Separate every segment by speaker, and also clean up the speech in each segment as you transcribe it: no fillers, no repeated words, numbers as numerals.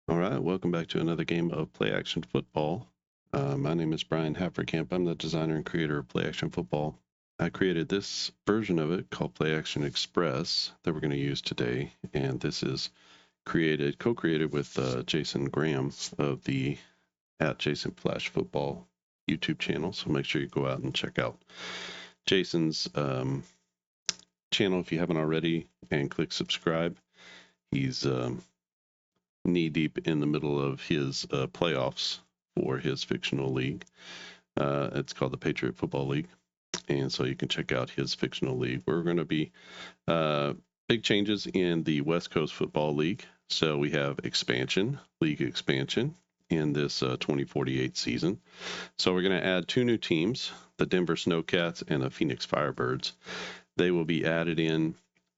Speaker 1: All right, welcome back to another game of Play Action Football. My name is Brian Haverkamp. I'm the designer and creator of Play Action Football. I created this version of it called Play Action Express that we're going to use today, and this is co-created with Jason Graham of the Jason Flash Football YouTube channel. So make sure you go out and check out Jason's channel if you haven't already, and click subscribe. He's knee deep in the middle of his playoffs for his fictional league. It's called the Patriot Football League, and so you can check out his fictional league. We're going to be big changes in the West Coast Football League. So we have league expansion in this 2048 season. So we're going to add two new teams, the Denver Snowcats and the Phoenix Firebirds. They will be added in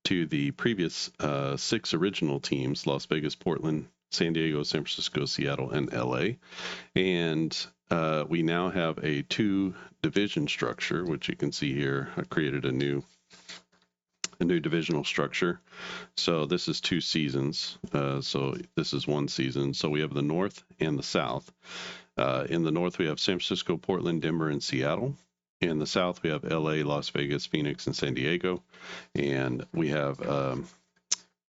Speaker 1: to the previous six original teams: Las Vegas, Portland, San Diego, San Francisco, Seattle, and LA. And we now have a two division structure, which you can see here. I created a new divisional structure. So this is two seasons. So this is one season. So we have the North and the South. In the North, we have San Francisco, Portland, Denver, and Seattle. In the South, we have LA, Las Vegas, Phoenix, and San Diego. And we have,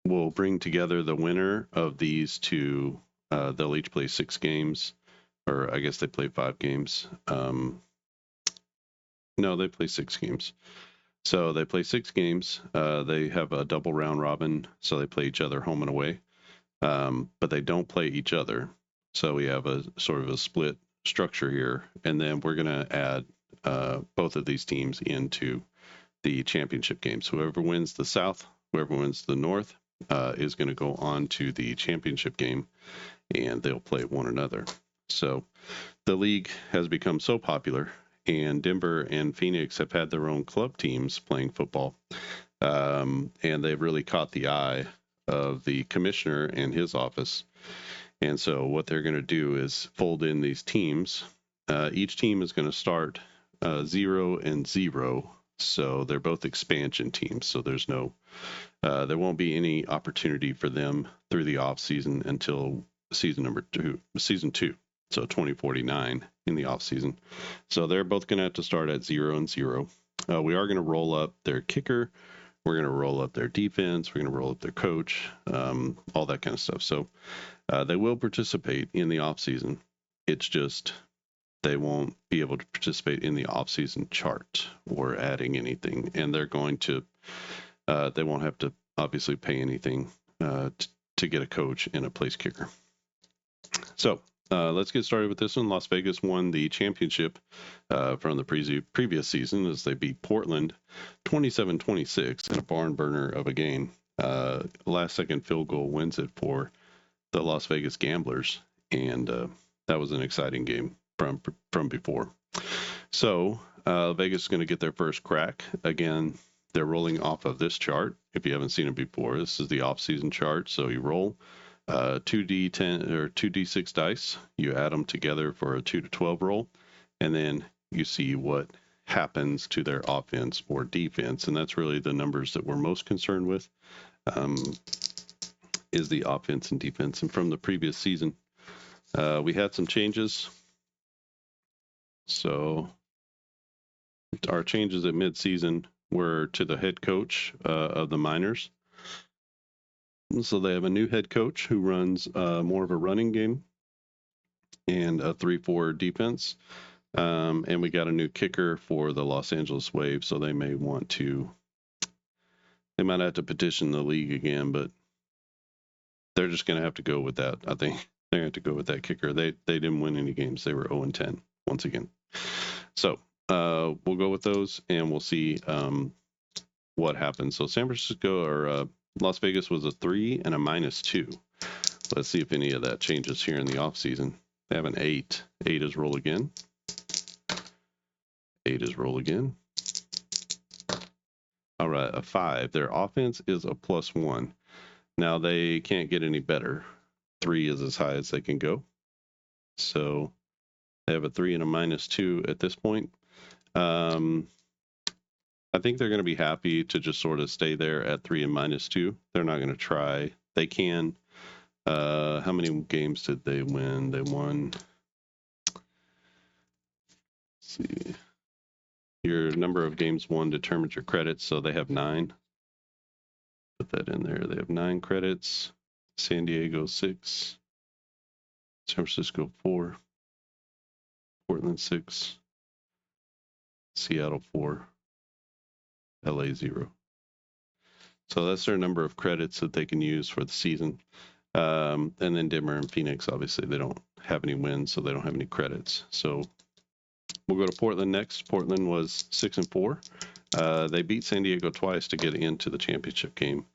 Speaker 1: we'll bring together the winner of these two. They'll each play 6 games, or I guess they play 5 games. No, they play 6 games. So they play 6 games. They have a double round robin, so they play each other home and away. But they don't play each other. So we have a sort of a split structure here. And then we're going to add both of these teams into the championship games. Whoever wins the South, whoever wins the North is going to go on to the championship game, and they'll play one another. So the league has become so popular, and Denver and Phoenix have had their own club teams playing football, and they've really caught the eye of the commissioner and his office. And so what they're going to do is fold in these teams. Each team is going to start 0 and 0. So they're both expansion teams. So there's there won't be any opportunity for them through the off season until season 2. So 2049 in the off season. So they're both going to have to start at 0 and 0. We are going to roll up their kicker. We're going to roll up their defense. We're going to roll up their coach, all that kind of stuff. So they will participate in the off season. It's just they won't be able to participate in the off-season chart or adding anything, and they're going to they won't have to obviously pay anything to get a coach and a place kicker. So let's get started with this one. Las Vegas won the championship from the previous season as they beat Portland 27-26 in a barn burner of a game. Last-second field goal wins it for the Las Vegas Gamblers, and that was an exciting game from before. So Vegas is going to get their first crack. Again, they're rolling off of this chart. If you haven't seen it before, this is the off-season chart. So you roll 2d10 or 2d6 dice. You add them together for a 2 to 12 roll, and then you see what happens to their offense or defense. And that's really the numbers that we're most concerned with, is the offense and defense. And from the previous season, we had some changes. So our changes at midseason were to the head coach of the Miners. And so they have a new head coach who runs more of a running game and a 3-4 defense. And we got a new kicker for the Los Angeles Waves, so they might have to petition the league again, but they're just going to have to go with that. I think they're going to have to go with that kicker. They didn't win any games. They were 0-10 once again. So we'll go with those, and we'll see what happens. So San Francisco or Las Vegas was a 3 and a -2. Let's see if any of that changes here in the offseason. They have an 8. 8 is roll again. 8 is roll again. All right, a 5. Their offense is a +1. Now they can't get any better. 3 is as high as they can go. So they have a 3 and a -2 at this point. I think they're going to be happy to just sort of stay there at 3 and -2. They're not going to try. They can How many games did they win? They won. Let's see. Your number of games won determines your credits, so they have 9. Put that in there. They have 9 credits. San Diego 6. San Francisco 4. Portland 6. Seattle 4. LA 0. So that's their number of credits that they can use for the season. And then Denver and Phoenix, obviously, they don't have any wins, so they don't have any credits. So we'll go to Portland next. Portland was 6-4. They beat San Diego twice to get into the championship game.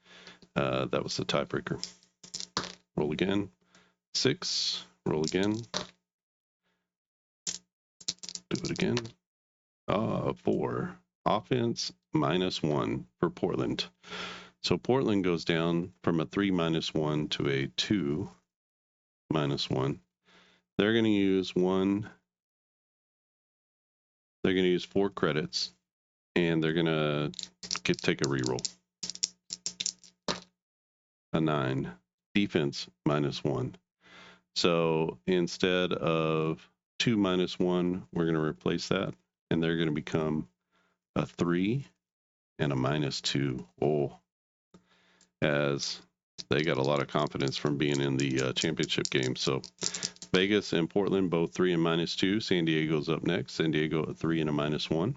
Speaker 1: That was the tiebreaker. Roll again. 6. Roll again. Do it again. 4. Offense -1 for Portland. So Portland goes down from a 3 -1 to a 2 -1. They're going to use 1. They're going to use 4 credits, and they're going to take a reroll. A 9. Defense -1. So instead of 2 -1, we're going to replace that, and they're going to become a 3 and a -2. Oh, as they got a lot of confidence from being in the championship game. So Vegas and Portland both 3 and -2. San Diego's up next. San Diego a 3 and a -1.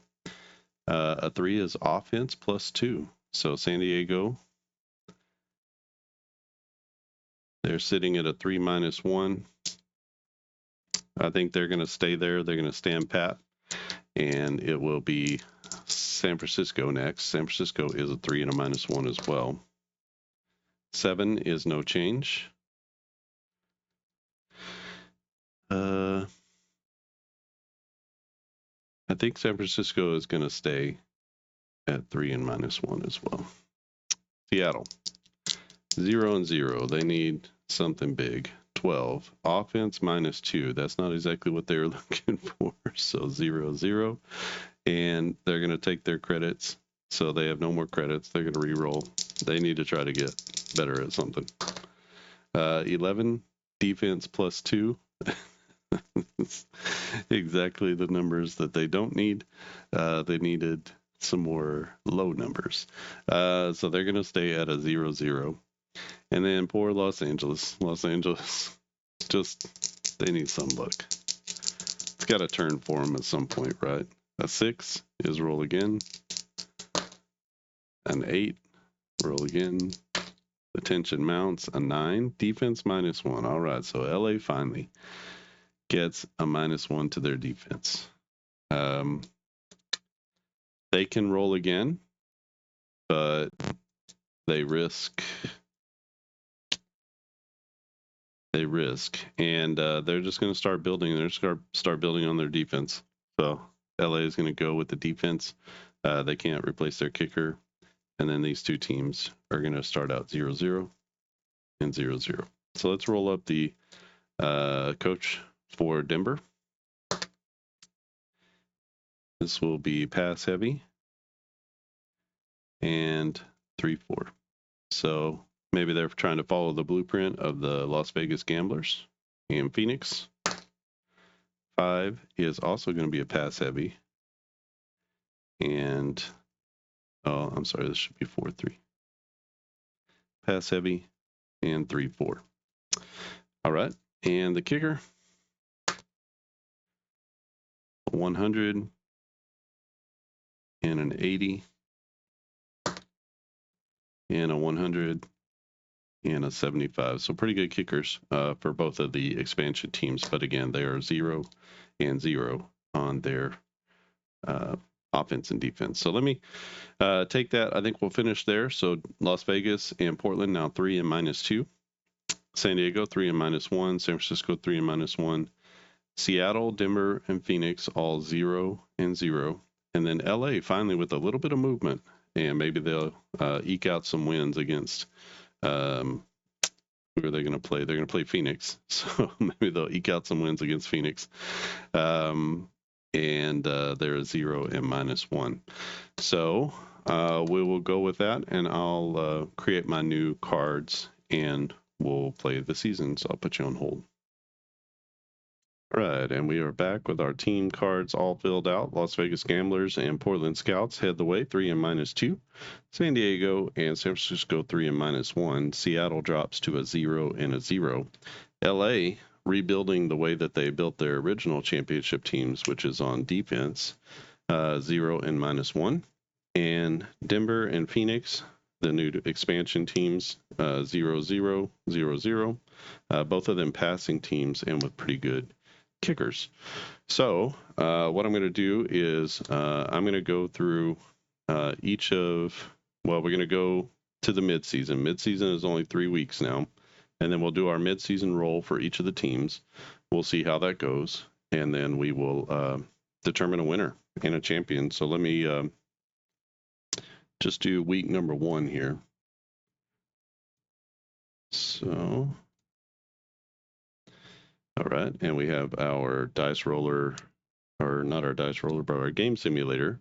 Speaker 1: A 3 is offense +2. So San Diego, they're sitting at a 3 -1. I think they're going to stay there. They're going to stand pat, and it will be San Francisco next. San Francisco is a 3 and a -1 as well. 7 is no change. I think San Francisco is going to stay at 3 and -1 as well. Seattle, 0 and 0. They need something big. 12. Offense -2. That's not exactly what they were looking for. So 0, 0. And they're going to take their credits. So they have no more credits. They're going to re-roll. They need to try to get better at something. 11. Defense +2. Exactly the numbers that they don't need. They needed some more low numbers. So they're going to stay at a 0, 0. And then poor Los Angeles. Los Angeles, just, they need some luck. It's got to turn for them at some point, right? A 6 is roll again. An 8, roll again. The tension mounts. A 9, defense -1. All right, so LA finally gets a -1 to their defense. They can roll again, but they risk, and they're just going to start building. They're just going to start building on their defense. So LA is going to go with the defense. They can't replace their kicker, and then these two teams are going to start out 0, 0 and 0, 0. So let's roll up the coach for Denver. This will be pass heavy and 3-4. So maybe they're trying to follow the blueprint of the Las Vegas Gamblers. And Phoenix, 5 is also going to be a pass heavy. And, oh, I'm sorry, this should be 4-3. Pass heavy and 3-4. All right. And the kicker, 100 and an 80 and a 100 and a 75. So pretty good kickers for both of the expansion teams. But again, they are 0 and 0 on their offense and defense. So let me take that. I think we'll finish there. So Las Vegas and Portland now 3 and -2. San Diego 3 and -1. San Francisco 3 and -1. Seattle, Denver, and Phoenix all 0 and 0. And then LA finally with a little bit of movement, and maybe they'll eke out some wins against who are they going to play? They're going to play Phoenix. So maybe they'll eke out some wins against Phoenix. And they're 0 and -1. So we will go with that, and I'll create my new cards and we'll play the season. So I'll put you on hold. All right, and we are back with our team cards all filled out. Las Vegas Gamblers and Portland Scouts head the way, 3 and -2. San Diego and San Francisco, 3 and -1. Seattle drops to a 0 and a 0. LA rebuilding the way that they built their original championship teams, which is on defense, 0 and -1. And Denver and Phoenix, the new expansion teams, 0-0, 0-0. Both of them passing teams and with pretty good kickers. So what I'm going to do is I'm going to go through we're going to go to the midseason. Midseason is only 3 weeks now. And then we'll do our midseason roll for each of the teams. We'll see how that goes. And then we will determine a winner and a champion. So let me just do week number 1 here. So, all right. And we have our dice roller, or not our dice roller, but our game simulator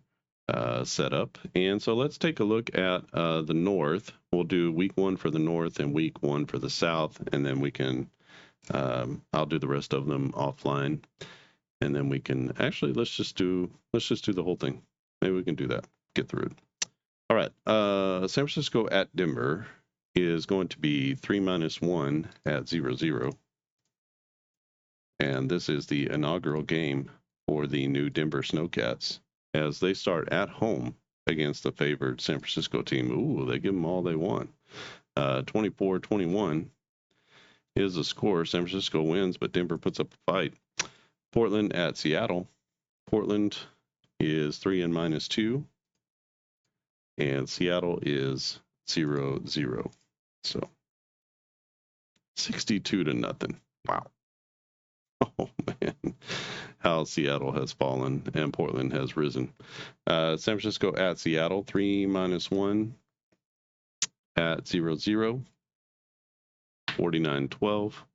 Speaker 1: set up. And so let's take a look at the North. We'll do week 1 for the North and week 1 for the South. And then we can, I'll do the rest of them offline. And then we can actually, let's just do the whole thing. Maybe we can do that, get through it. All right. San Francisco at Denver is going to be 3 -1 at 0-0. And this is the inaugural game for the new Denver Snowcats as they start at home against the favored San Francisco team. Ooh, they give them all they want. 24-21 is the score. San Francisco wins, but Denver puts up a fight. Portland at Seattle. Portland is 3 and -2. And Seattle is 0-0. So 62-0. Wow. Oh, man. How Seattle has fallen and Portland has risen. San Francisco at Seattle, 3 -1 at 0-0. 49-12.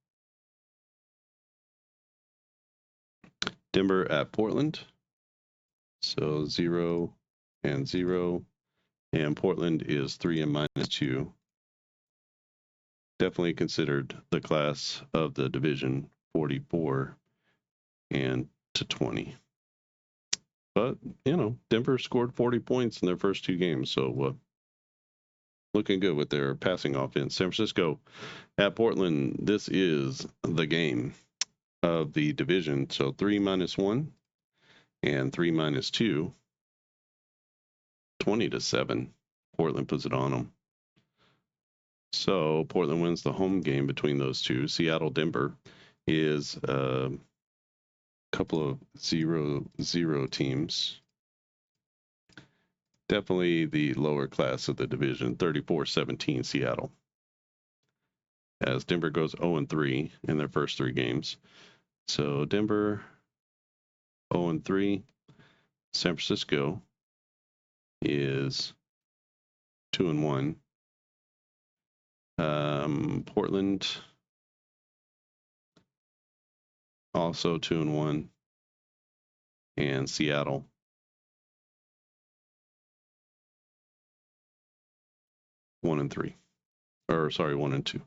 Speaker 1: Denver at Portland. So 0 and 0. And Portland is 3 and -2. Definitely considered the class of the division, 44 and to 20. But, Denver scored 40 points in their first 2 games. So looking good with their passing offense. San Francisco at Portland, this is the game of the division. So 3 -1 and 3 -2. 20-7. Portland puts it on them. So Portland wins the home game between those two. Seattle-Denver is a couple of 0-0 teams. Definitely the lower class of the division, 34-17 Seattle. As Denver goes 0-3 in their first 3 games. So Denver 0-3. San Francisco is 2-1. Portland also 2-1. And Seattle 1-3. Or sorry, 1-2.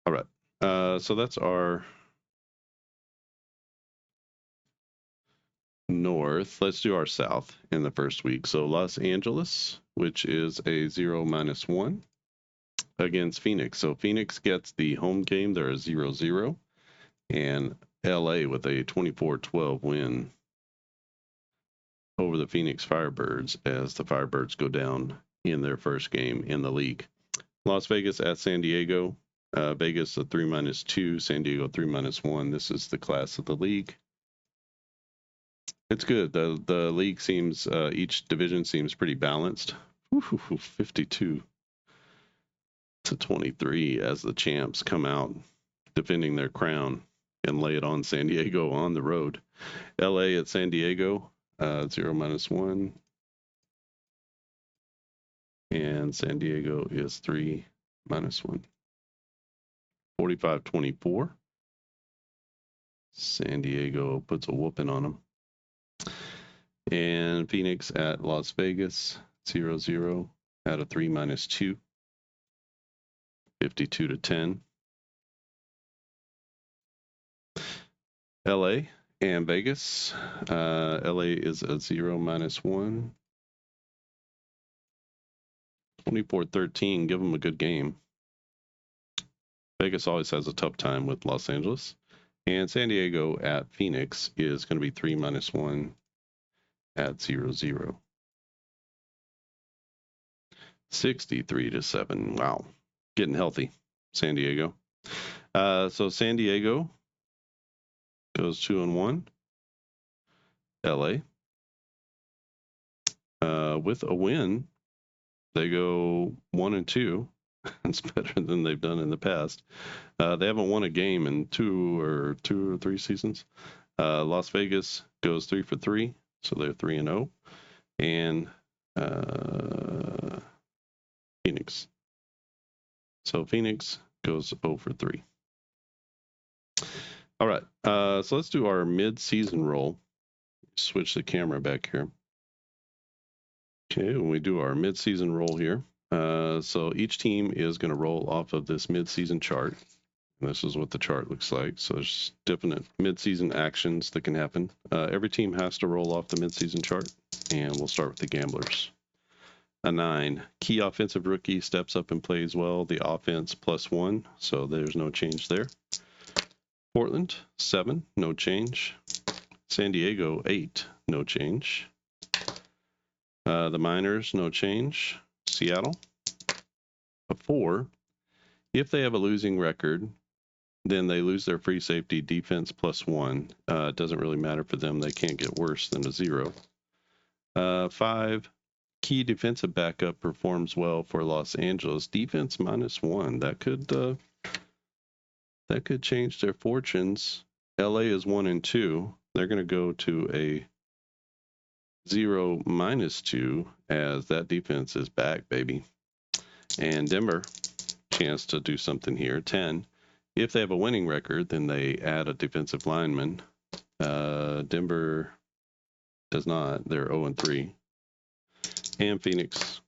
Speaker 1: All right. So that's our North. Let's do our South in the first week. So Los Angeles, which is a 0 -1 against Phoenix. So Phoenix gets the home game. They're a 0-0. And LA with a 24-12 win over the Phoenix Firebirds as the Firebirds go down in their first game in the league. Las Vegas at San Diego. Vegas a 3 -2. San Diego 3 -1. This is the class of the league. It's good. The league seems, each division seems pretty balanced. 52-23 as the champs come out defending their crown and lay it on San Diego on the road. LA at San Diego, 0 -1. And San Diego is 3 -1. 45-24. San Diego puts a whooping on them. And Phoenix at Las Vegas, 0-0 out of 3 -2. 52-10. LA and Vegas. LA is a 0-1. 24-13. Give them a good game. Vegas always has a tough time with Los Angeles. And San Diego at Phoenix is going to be 3-1 at 0-0. 63-7. Wow. Getting healthy, San Diego. So San Diego goes 2-1. LA. With a win, they go 1-2. It's better than they've done in the past. They haven't won a game in two or three seasons. Las Vegas goes 3-3, so they're 3-0. And Phoenix. So Phoenix goes 0-3. All right, so let's do our mid-season roll. Switch the camera back here. Okay, when we do our mid-season roll here, so each team is going to roll off of this mid-season chart. And this is what the chart looks like. So there's different mid-season actions that can happen. Every team has to roll off the mid-season chart, and we'll start with the Gamblers. A 9. Key offensive rookie steps up and plays well. The offense +1, so there's no change there. Portland, 7, no change. San Diego, 8, no change. The Miners, no change. Seattle, a 4. If they have a losing record, then they lose their free safety defense +1. It doesn't really matter for them. They can't get worse than a 0. 5. Key defensive backup performs well for Los Angeles. Defense -1. That could change their fortunes. LA is 1-2. They're going to go to a 0-2 as that defense is back, baby. And Denver, chance to do something here. 10. If they have a winning record, then they add a defensive lineman. Denver does not. They're 0-3. And Phoenix,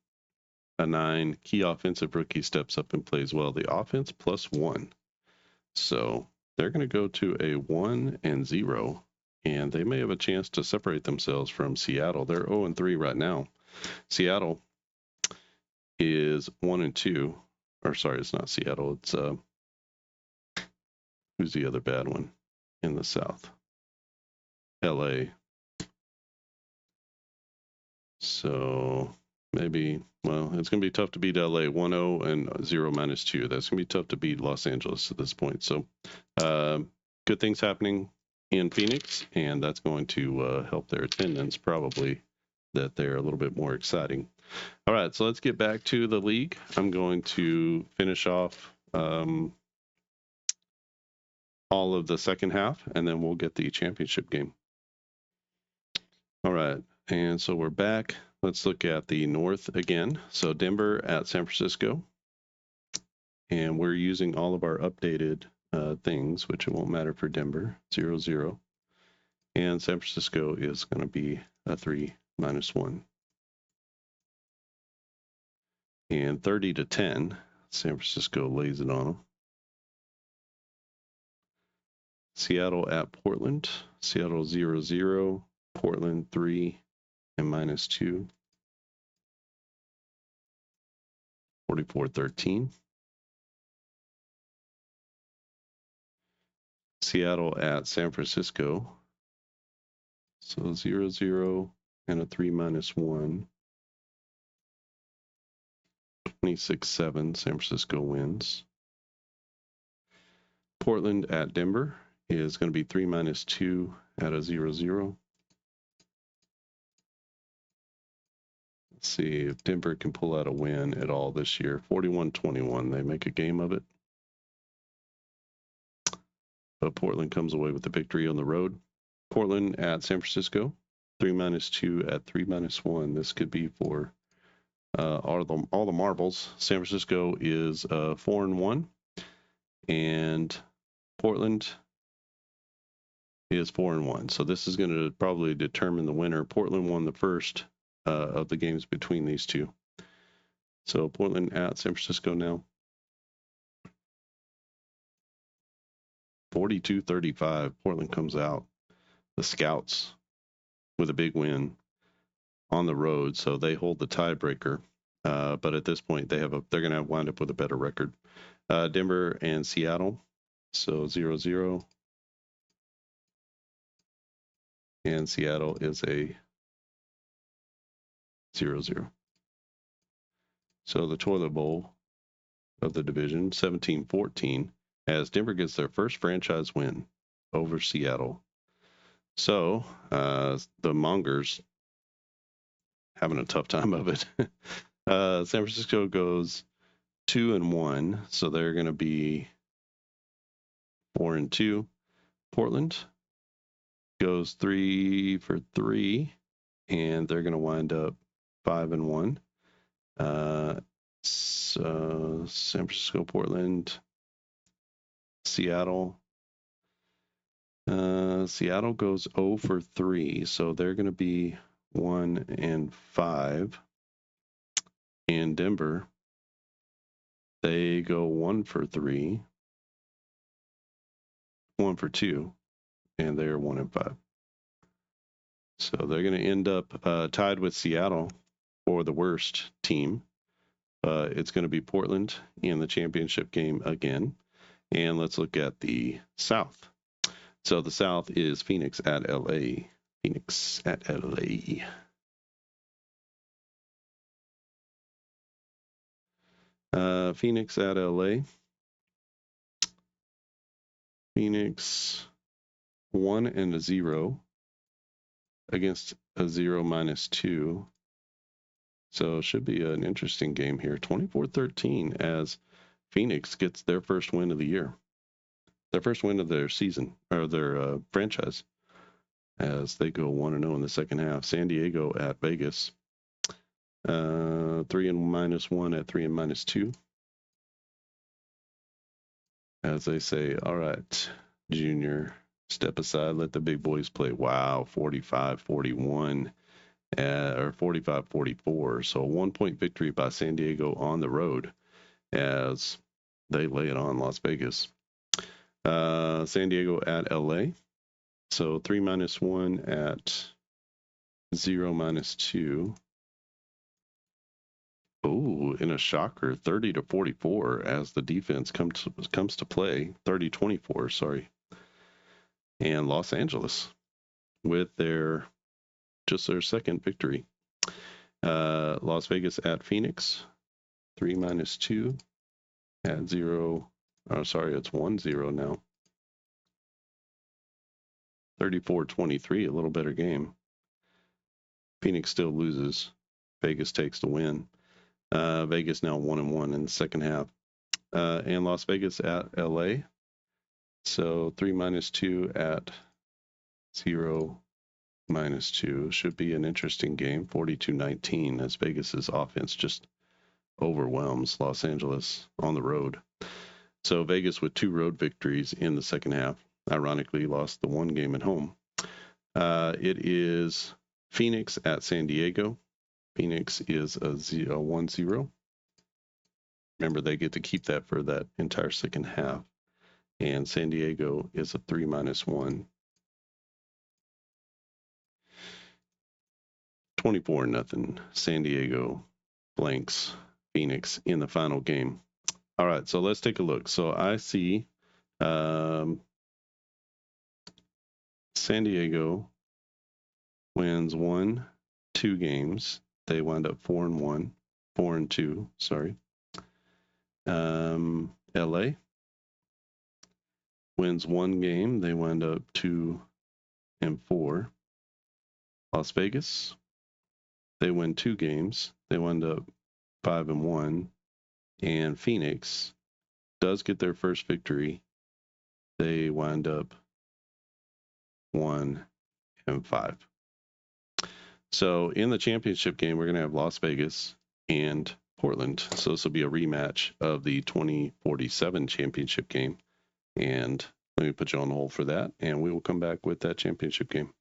Speaker 1: a 9. Key offensive rookie steps up and plays well. The offense +1. So they're going to go to a 1-0, and they may have a chance to separate themselves from Seattle. They're 0-3 right now. Seattle is 1-2. Or sorry, it's not Seattle. It's who's the other bad one in the South? LA. So maybe, well, it's going to be tough to beat LA 1-0 and 0-2. That's going to be tough to beat Los Angeles at this point. So good things happening in Phoenix, and that's going to help their attendance probably, that they're a little bit more exciting. All right, so let's get back to the league. I'm going to finish off all of the second half, and then we'll get the championship game. All right, and so we're back. Let's look at the North again. So Denver at San Francisco, and we're using all of our updated things, which it won't matter for Denver, 0-0. And San Francisco is going to be a 3-1. And 30-10, San Francisco lays it on them. Seattle at Portland. Seattle 0-0. Portland 3 and -2. 44-13. Seattle at San Francisco. So 0-0 and a 3-1. 26-7. San Francisco wins. Portland at Denver is going to be 3-2 at a 0-0. Let's see if Denver can pull out a win at all this year. 41-21. They make a game of it. But Portland comes away with the victory on the road. Portland at San Francisco. 3-2 at 3-1. This could be for all the marbles. San Francisco is 4-1. And Portland is 4-1. So this is going to probably determine the winner. Portland won the first of the games between these two. So Portland at San Francisco now. 42-35. Portland comes out. The Scouts with a big win on the road, so they hold the tiebreaker. But at this point, they're going to wind up with a better record. Denver and Seattle, so 0-0. And Seattle is a 0-0. So the toilet bowl of the division, 17-14, as Denver gets their first franchise win over Seattle. So the Mongers having a tough time of it. San Francisco goes 2-1, so they're going to be 4-2. Portland goes 3 for 3, and they're going to wind up 5-1. San Francisco, Portland, Seattle. Seattle goes 0 for 3, so they're going to be 1-5. And Denver, they go 1 for 3, 1 for 2, and they're 1-5. So they're going to end up tied with Seattle for the worst team. It's going to be Portland in the championship game again. And let's look at the South. So the South is Phoenix at LA. Phoenix at LA. Phoenix at LA. Phoenix 1-0 against a 0-2. So it should be an interesting game here. 24-13 as Phoenix gets their first win of the year. Their first win of their season, or their franchise, as they go 1-0 in the second half. San Diego at Vegas. 3-1 at 3-2. As they say, all right, Junior, step aside, let the big boys play. Wow, 45-41. Or 45-44. So a 1-point victory by San Diego on the road as they lay it on Las Vegas. San Diego at LA. So 3-1 at 0-2. Oh, in a shocker, 30-44 as the defense comes to play. 30-24, sorry. And Los Angeles with their second victory. Las Vegas at Phoenix, 3-2 at 0. Oh, sorry, it's 1-0 now. 34-23, a little better game. Phoenix still loses. Vegas takes the win. Vegas now 1-1 in the second half. And Las Vegas at LA. So 3-2 at 0-2 should be an interesting game. 42-19 as Vegas's offense just overwhelms Los Angeles on the road. So Vegas with 2 road victories in the second half. Ironically, lost the 1 game at home. It is Phoenix at San Diego. Phoenix is a 1-0. Remember, they get to keep that for that entire second half. And San Diego is a 3-1. 24-0. San Diego blanks Phoenix in the final game. All right, so let's take a look. So I see San Diego wins 1-2 games. They wind up 4-2, sorry. LA wins 1 game. They wind up 2-4. Las Vegas, they win 2 games. They wind up 5-1. And Phoenix does get their first victory. They wind up 1-5. So in the championship game, we're going to have Las Vegas and Portland. So this will be a rematch of the 2047 championship game. And let me put you on hold for that, and we will come back with that championship game.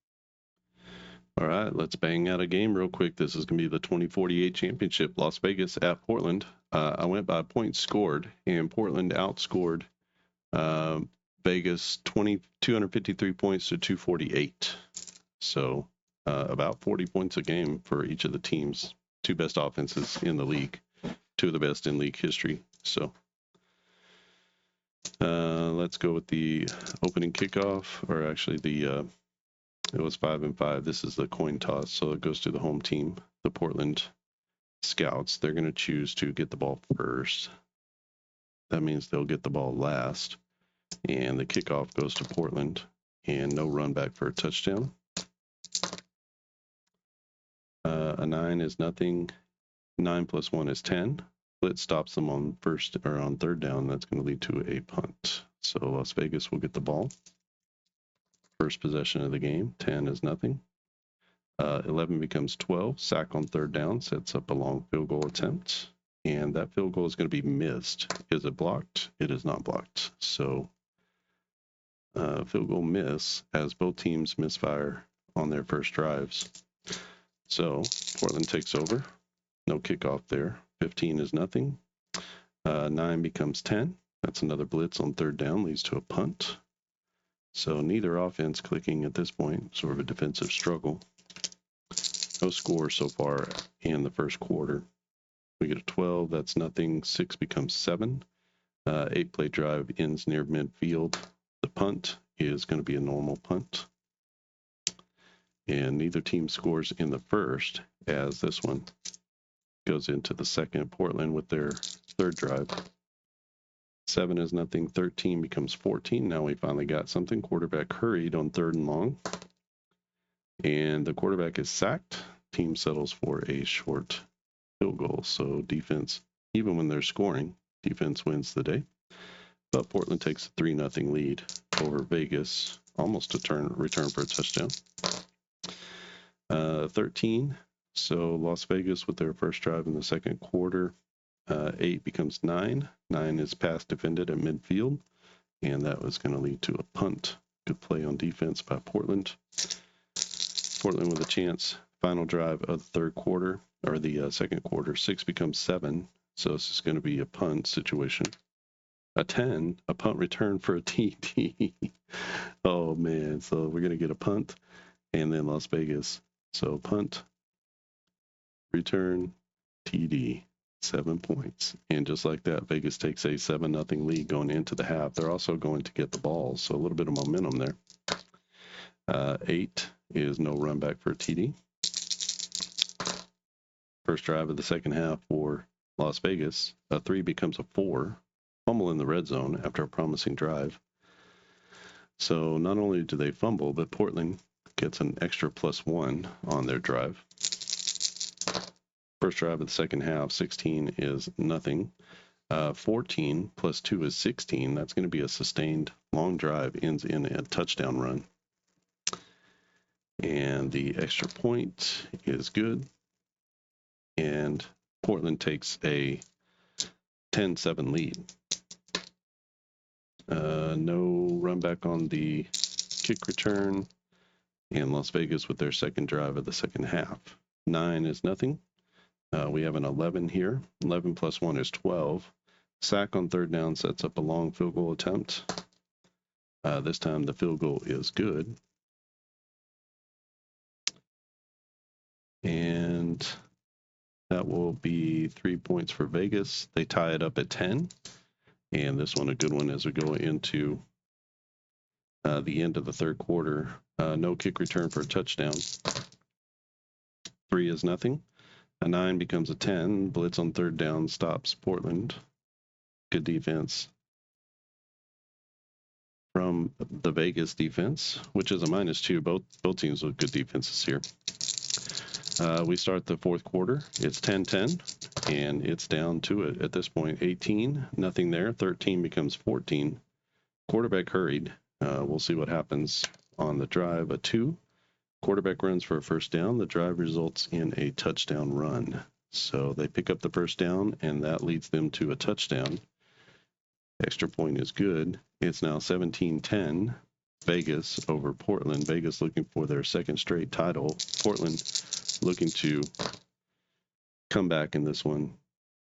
Speaker 1: All right, let's bang out a game real quick. This is going to be the 2048 championship, Las Vegas at Portland. I went by points scored, and Portland outscored Vegas 253 points to 248. So about 40 points a game for each of the teams. Two best offenses in the league. Two of the best in league history. So let's go with the opening kickoff, or actually it was 5-5. This is the coin toss, so it goes to the home team, the Portland Scouts. They're going to choose to get the ball first. That means they'll get the ball last. And the kickoff goes to Portland, and no run back for a touchdown. A 9 is nothing. 9 plus 1 is 10. Blitz stops them on third down. That's going to lead to a punt. So Las Vegas will get the ball. First possession of the game. 10 is nothing. 11 becomes 12. Sack on third down sets up a long field goal attempt. And that field goal is going to be missed. Is it blocked? It is not blocked. So field goal miss as both teams misfire on their first drives. So Portland takes over. No kickoff there. 15 is nothing. 9 becomes 10. That's another blitz on third down, leads to a punt. So neither offense clicking at this point, sort of a defensive struggle. No score so far in the first quarter. We get a 12, that's nothing. 6 becomes 7. 8-play drive ends near midfield. The punt is going to be a normal punt. And neither team scores in the first, as this one goes into the second. Portland with their third drive. 7 is nothing. 13 becomes 14. Now we finally got something. Quarterback hurried on 3rd and long. And the quarterback is sacked. Team settles for a short field goal. So defense, even when they're scoring, defense wins the day. But Portland takes a 3-0 lead over Vegas. Almost a return for a touchdown. 13. So Las Vegas with their first drive in the second quarter. 8 becomes 9. 9 is pass defended at midfield. And that was going to lead to a punt. Good play on defense by Portland. Portland with a chance. Final drive of the third quarter, or the second quarter. 6 becomes 7. So this is going to be a punt situation. A 10, a punt return for a TD. Oh, man. So we're going to get a punt. And then Las Vegas. So punt, return, TD, 7 points. And just like that, Vegas takes a 7-0 lead going into the half. They're also going to get the ball, so a little bit of momentum there. 8 is no run back for a TD. First drive of the second half for Las Vegas. A 3 becomes a 4. Fumble in the red zone after a promising drive. So not only do they fumble, but Portland gets an extra +1 on their drive. First drive of the second half, 16 is nothing. 14 plus 2 is 16. That's going to be a sustained long drive, ends in a touchdown run. And the extra point is good. And Portland takes a 10-7 lead. No run back on the kick return. And Las Vegas with their second drive of the second half. 9 is nothing. We have an 11 here. 11 plus 1 is 12. Sack on third down sets up a long field goal attempt. This time the field goal is good. And that will be 3 points for Vegas. They tie it up at 10. And this one a good one as we go into the end of the third quarter. No kick return for a touchdown. 3 is nothing. A 9 becomes a 10. Blitz on third down stops Portland. Good defense from the Vegas defense, which is a -2. Both teams with good defenses here. We start the fourth quarter. It's 10-10, and it's down to it at this point. 18, nothing there. 13 becomes 14. Quarterback hurried. We'll see what happens on the drive. A 2. Quarterback runs for a first down. The drive results in a touchdown run. So they pick up the first down, and that leads them to a touchdown. Extra point is good. It's now 17-10. Vegas over Portland. Vegas looking for their second straight title. Portland looking to come back in this one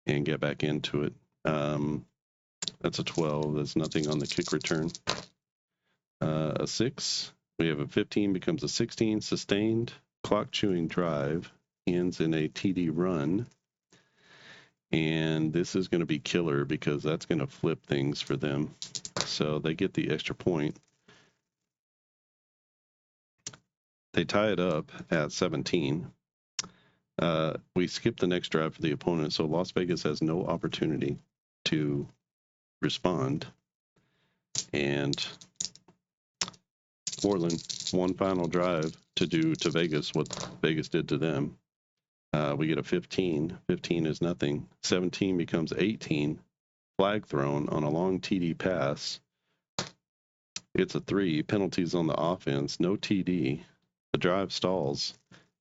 Speaker 1: and get back into it. That's a 12. There's nothing on the kick return. A 6. We have a 15 becomes a 16. Sustained clock chewing drive ends in a TD run. And this is going to be killer because that's going to flip things for them. So they get the extra point. They tie it up at 17. We skip the next drive for the opponent, so Las Vegas has no opportunity to respond. And Portland, one final drive to do to Vegas what Vegas did to them. We get a 15. 15 is nothing. 17 becomes 18. Flag thrown on a long TD pass. It's a 3. Penalties on the offense. No TD. The drive stalls,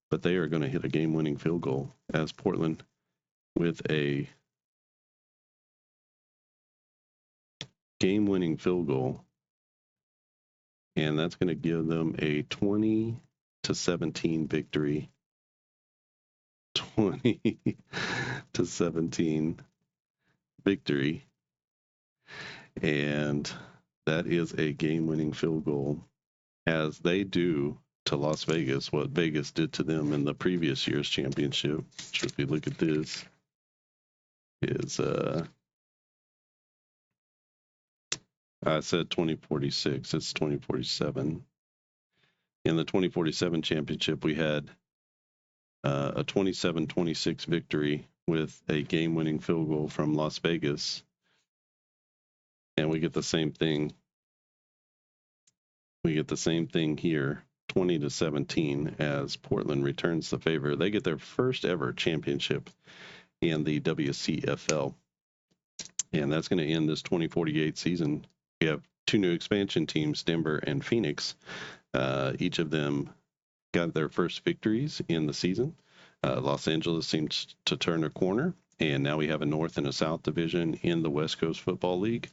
Speaker 1: but they are going to hit a game-winning field goal as Portland with a game-winning field goal. And that's going to give them a 20-17 victory. 20-17 victory. And that is a game-winning field goal as they do to Las Vegas what Vegas did to them in the previous year's championship. Which, if you look at this, is I said 2046. It's 2047. In the 2047 championship, we had a 27-26 victory with a game-winning field goal from Las Vegas. And we get the same thing. We get the same thing here, 20-17, as Portland returns the favor. They get their first ever championship in the WCFL. And that's going to end this 2048 season. We have 2 new expansion teams, Denver and Phoenix. Each of them got their first victories in the season. Los Angeles seems to turn a corner, and now we have a North and a South division in the West Coast Football League.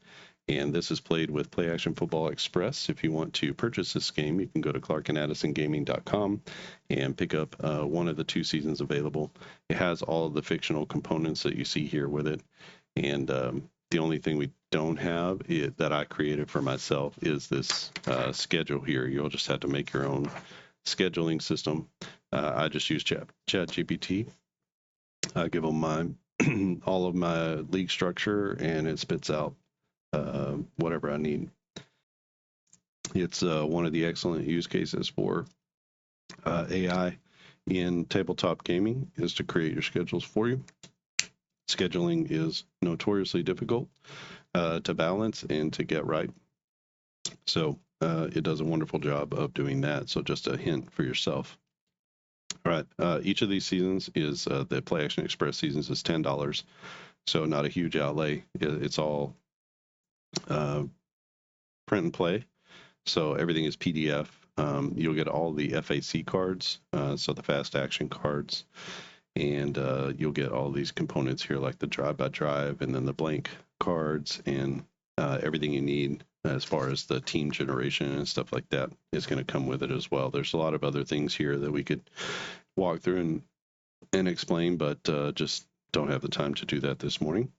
Speaker 1: And this is played with Play Action Football Express. If you want to purchase this game, you can go to clarkandaddisongaming.com and pick up one of the 2 seasons available. It has all of the fictional components that you see here with it. And the only thing we don't have that I created for myself is this schedule here. You'll just have to make your own scheduling system. I just use ChatGPT. I give them all of my league structure, and it spits out whatever I need. It's one of the excellent use cases for AI in tabletop gaming is to create your schedules for you. Scheduling is notoriously difficult to balance and to get right. So it does a wonderful job of doing that. So just a hint for yourself. All right. Each of these seasons is the Play Action Express seasons is $10. So not a huge outlay. It's all print and play. So everything is PDF. You'll get all the FAC cards, so the fast action cards, and you'll get all these components here like the drive by drive and then the blank cards and everything you need as far as the team generation and stuff like that is going to come with it as well. There's a lot of other things here that we could walk through and explain, but just don't have the time to do that this morning.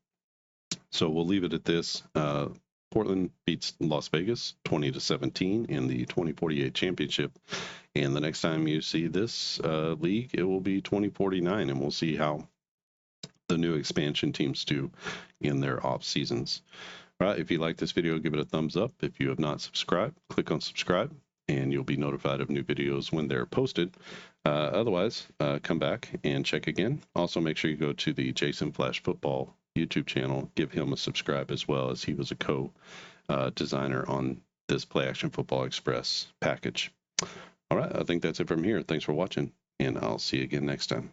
Speaker 1: So we'll leave it at this. Portland beats Las Vegas 20-17 in the 2048 championship. And the next time you see this league, it will be 2049, and we'll see how the new expansion teams do in their off seasons. All right, if you like this video, give it a thumbs up. If you have not subscribed, click on subscribe, and you'll be notified of new videos when they're posted. Otherwise, come back and check again. Also, make sure you go to the Jason Flash Football YouTube channel. Give him a subscribe as well, as he was a co-designer on this Play Action Football Express package. All right, I think that's it from here. Thanks for watching, and I'll see you again next time.